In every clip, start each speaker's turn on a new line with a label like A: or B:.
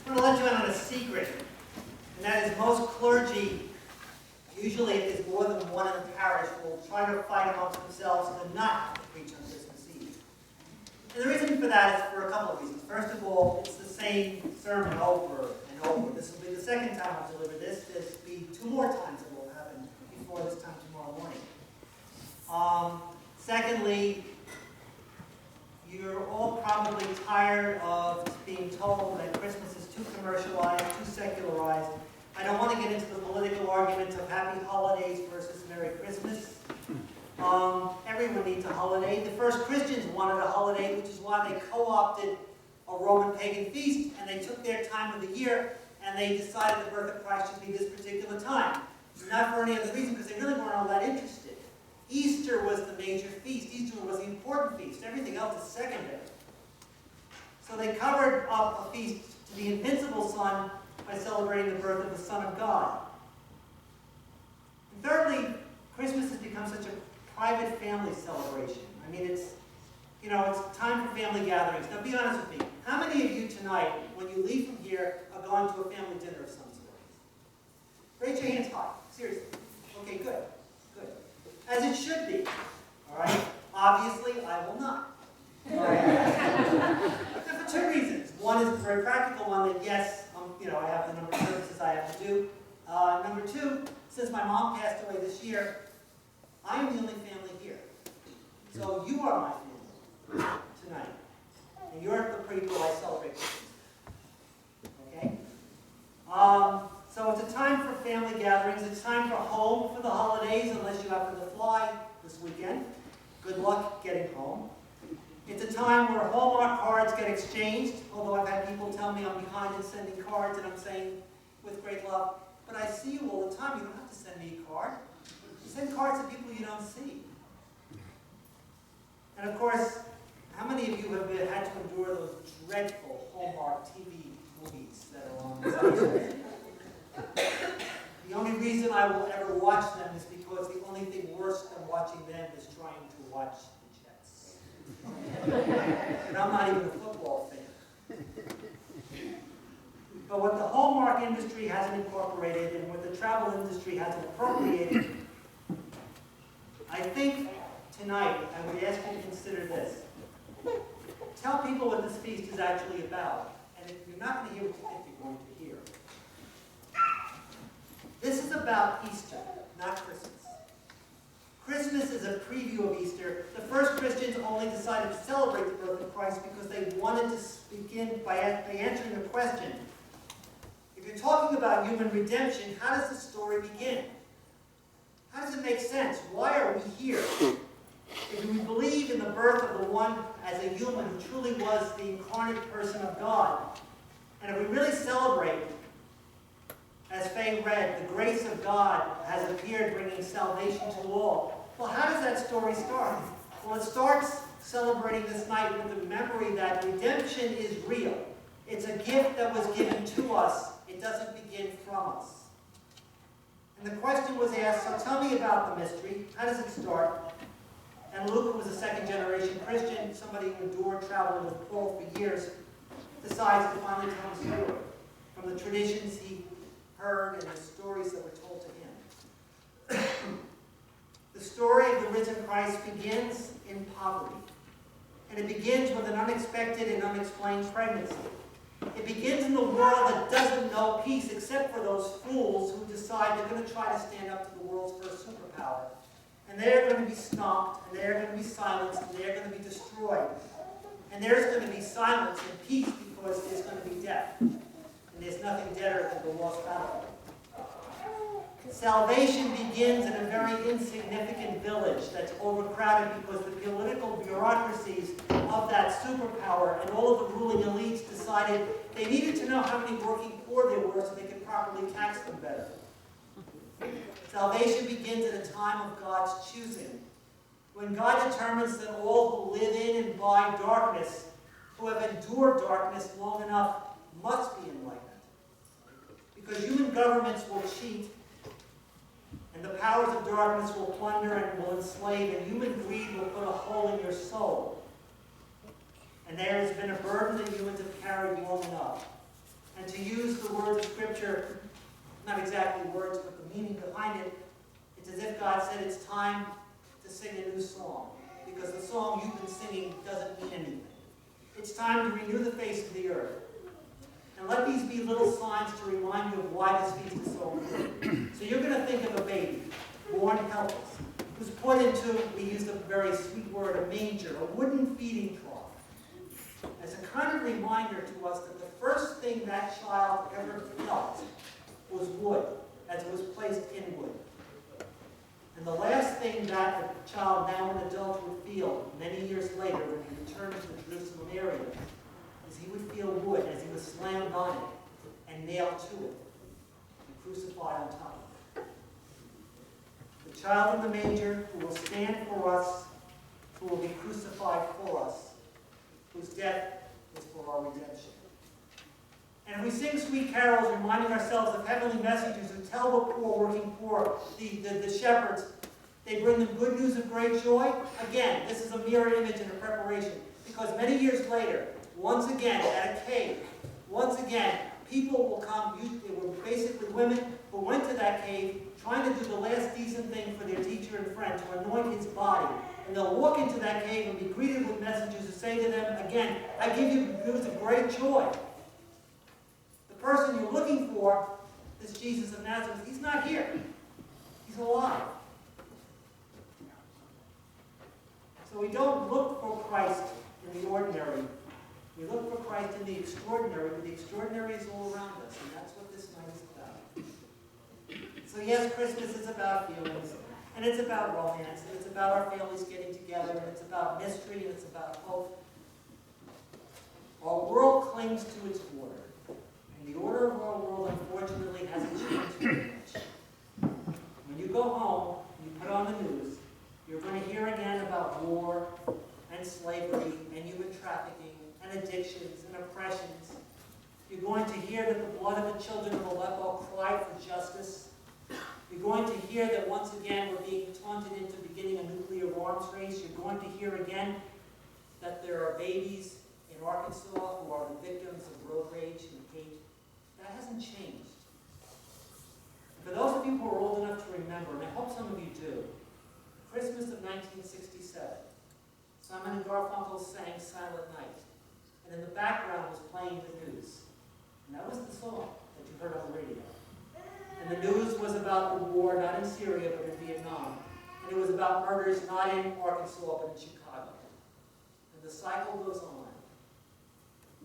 A: I'm going to let you in on a secret, and that is most clergy, usually if there's more than one in the parish, will try to fight amongst themselves to not have to preach on Christmas Eve. And the reason for that is for a couple of reasons. First of all, it's the same sermon over and over. This will be the second time I've delivered this. There'll be two more times it will happen before this time tomorrow morning. Secondly, you're all probably tired of being told that Christmas is too commercialized, too secularized. I don't want to get into the political arguments of happy holidays versus Merry Christmas. Everyone needs a holiday. The first Christians wanted a holiday, which is why they co-opted a Roman pagan feast, and they took their time of the year, and they decided the birth of Christ should be this particular time. Not for any other reason, because they really weren't all that interested. Easter was the major feast. Easter was the important feast. Everything else is secondary. So they covered up a feast to the invincible Son by celebrating the birth of the Son of God. And thirdly, Christmas has become such a private family celebration. I mean, it's time for family gatherings. Now, be honest with me. How many of you tonight, when you leave from here, are going to a family dinner of some sort? Raise your hands high. Seriously. Okay, good. Good. As it should be. All right? Obviously, I will not. All right? For two reasons. One is a very practical one that, yes, I have the number of services I have to do. Number two, since my mom passed away this year, I am the only family here. So you are my family tonight. And you're the people I celebrate Christmas. Okay? So it's a time for family gatherings. It's time for home for the holidays, unless you happen to fly this weekend. Good luck getting home. It's a time where Hallmark cards get exchanged, although I've had people tell me I'm behind in sending cards, and I'm saying, with great love, but I see you all the time. You don't have to send me a card. You send cards to people you don't see. And of course, how many of you have had to endure those dreadful Hallmark TV movies that are on television? The only reason I will ever watch them is because the only thing worse than watching them is trying to watch the Jets. And I'm not even a football fan. But what the Hallmark industry hasn't incorporated and what the travel industry hasn't appropriated, I think tonight I would ask you to consider this. Tell people what this feast is actually about. And if you're not going to hear what you think you're going to hear. This is about Easter, not Christmas. Christmas is a preview of Easter. The first Christians only decided to celebrate the birth of Christ because they wanted to begin by answering the question, if you're talking about human redemption, how does the story begin? How does it make sense? Why are we here? If we believe in the birth of the one as a human who truly was the incarnate person of God, and if we really celebrate, as Faye read, the grace of God has appeared bringing salvation to all. Well, how does that story start? Well, it starts celebrating this night with the memory that redemption is real. It's a gift that was given to us. It doesn't begin from us. And the question was asked, so tell me about the mystery. How does it start? And Luke, who was a second-generation Christian, somebody who endured traveling with Paul for years, decides to finally tell the story from the traditions he heard and the stories that were told to him. The story of the risen Christ begins in poverty. And it begins with an unexpected and unexplained pregnancy. It begins in the world that doesn't know peace except for those fools who decide they're going to try to stand up to the world's first superpower. And they're going to be stomped, and they're going to be silenced, and they're going to be destroyed. And there's going to be silence and peace because there's going to be death. And there's nothing deader than the lost battlefield. Salvation begins in a very insignificant village that's overcrowded because the political bureaucracies of that superpower and all of the ruling elites decided they needed to know how many working poor there were so they could properly tax them better. Salvation begins at a time of God's choosing, when God determines that all who live in and by darkness, who have endured darkness long enough, must be enlightened. Because human governments will cheat, and the powers of darkness will plunder and will enslave, and human greed will put a hole in your soul. And there has been a burden that humans have carried long enough. And to use the words of Scripture, not exactly words, but the meaning behind it, it's as if God said it's time to sing a new song, because the song you've been singing doesn't mean anything. It's time to renew the face of the earth. And let these be little signs to remind you of why this feast is so important. So you're going to think of a baby, born helpless, who's put into, we use the very sweet word, a manger, a wooden feeding trough, as a kind of reminder to us that the first thing that child ever felt was wood, as it was placed in wood. And the last thing that a child, now an adult, would feel many years later when he returned to the Jerusalem area is he would feel wood as he was slammed on it and nailed to it and crucified on top of it. The child in the manger who will stand for us, who will be crucified for us, whose death is for our redemption. And we sing sweet carols reminding ourselves of heavenly messengers who tell the poor, working poor, the shepherds, they bring them good news of great joy. Again, this is a mirror image and a preparation. Because many years later, once again, at a cave, once again, people will come, they were basically women who went to that cave trying to do the last decent thing for their teacher and friend, to anoint his body. And they'll walk into that cave and be greeted with messengers who say to them, again, I give you news of great joy. The person you're looking for, this Jesus of Nazareth, he's not here. He's alive. So we don't look for Christ in the ordinary. We look for Christ in the extraordinary, but the extraordinary is all around us, and that's what this night is about. So yes, Christmas is about feelings, and it's about romance, and it's about our families getting together, and it's about mystery, and it's about hope. Our world clings to its order, and the order of our world, unfortunately, hasn't changed very much. When you go home, and you put on the news, you're going to hear again about war, and slavery, and human trafficking, and addictions, and oppressions. You're going to hear that the blood of the children of Aleppo cried for justice. You're going to hear that once again we're being taunted into beginning a nuclear arms race. You're going to hear again that there are babies in Arkansas who are the victims of road rage and hate. That hasn't changed. For those of you who are old enough to remember, and I hope some of you do, Christmas of 1967, Simon and Garfunkel sang Silent Night. And in the background was playing the news. And that was the song that you heard on the radio. And the news was about the war, not in Syria, but in Vietnam. And it was about murders not in Arkansas, but in Chicago. And the cycle goes on.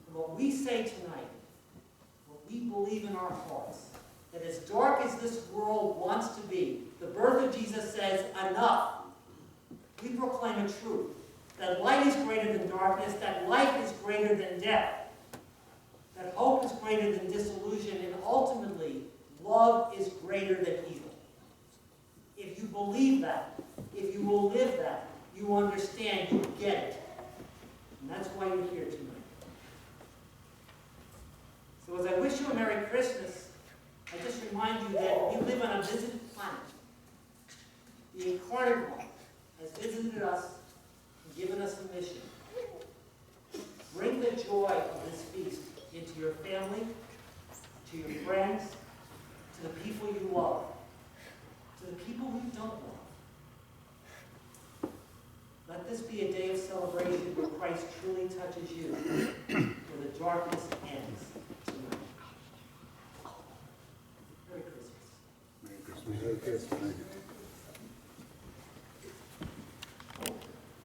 A: And what we say tonight, what we believe in our hearts, that as dark as this world wants to be, the birth of Jesus says, enough. We proclaim a truth. That light is greater than darkness, that life is greater than death, that hope is greater than disillusion, and ultimately, love is greater than evil. If you believe that, if you will live that, you understand, you get it. And that's why you're here tonight. So as I wish you a Merry Christmas, I just remind you that we live on a visited planet. The Incarnate One has visited us, given us a mission. Bring the joy of this feast into your family, to your friends, to the people you love, to the people who you don't love. Let this be a day of celebration where Christ truly touches you, where the darkness ends tonight. Merry Christmas.
B: Merry Christmas. Merry Christmas.